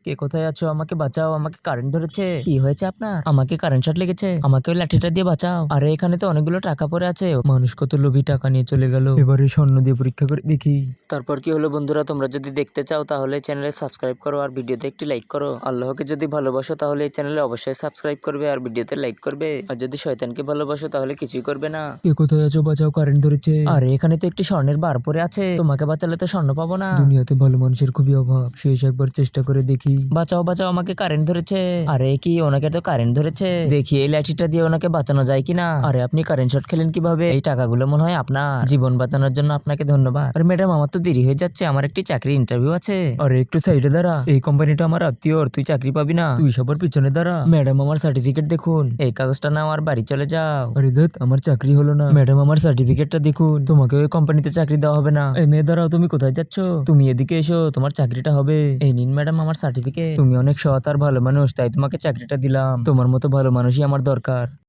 কে কোথায় আছো? আমাকে বাঁচাও, আমাকে কারেন্ট ধরেছে। কি হয়েছে আপনার? আমাকে কারেন্ট শট লেগেছে, আমাকে ওই লাঠিটা দিয়ে বাঁচাও। আরে এখানে তো অনেকগুলো টাকা পড়ে আছে। মানুষ কত লোভী, টাকা নিয়ে চলে গেল। এবারে স্বর্ণ দিয়ে পরীক্ষা করে দেখি। তারপর কি হলো বন্ধুরা, তোমরা যদি দেখতে চাও তাহলে চ্যানেলে সাবস্ক্রাইব করো আর ভিডিওতে একটি লাইক করো। আল্লাহকে যদি ভালোবাসো তাহলে এই চ্যানেলে অবশ্যই সাবস্ক্রাইব করবে আর ভিডিওতে লাইক করবে। আর যদি শয়তানকে ভালোবাসো তাহলে কিছুই করবে না। কে কোথায় আছো? বাঁচাও, কারেন্ট ধরেছে। আরে এখানে তো একটি স্বর্ণের বার পরে আছে, তোমাকে বাঁচালে তো স্বর্ণ পাবো না। দুনিয়াতে ভালো মানুষের খুবই অভাব, শেষ একবার চেষ্টা করে দেখি। বাঁচাও বাঁচাও, আমাকে কারেন্ট ধরেছে। আরে কি, ওনাকে তো কারেন্ট ধরেছে। দেখি এই লাঠিটা দিয়ে ওনাকে বাঁচানো যায় কিনা। আরে আপনি কারেন্ট শট খেলেন কিভাবে? এই টাকাগুলো মনে হয় আপনার। জীবন বাঁচানোর জন্য আপনাকে ধন্যবাদ। আরে ম্যাডাম, আমার তো দেরি হয়ে যাচ্ছে, আমার একটি চাকরি ইন্টারভিউ আছে। আরে একটু সাইডে দাঁড়া, এই কোম্পানিটা আমার আত্মীয়, তুই চাকরি পাবি না, তুই সবার পিছনে দাঁড়া। ম্যাডাম আমার সার্টিফিকেট দেখুন, এই কাগজটা নাও আর বাড়ি চলে যাও। আরে ধুৎ, আমার চাকরি হলো না। ম্যাডাম আমার সার্টিফিকেটটা দেখুন, তোমাকে ওই কোম্পানিতে চাকরি দেওয়া হবে না। এই মেয়ে দাঁড়াও, তুমি কোথায় যাচ্ছ? তুমি এদিকে এসো, তোমার চাকরিটা হবে। এই নিন ম্যাডাম আমার সার্টিফিকেট। তুমি অনেক সৎ আর ভালো মানুষ, তাই তোমাকে চাকরিটা দিলাম। তোমার মতো ভালো মানুষই আমার দরকার।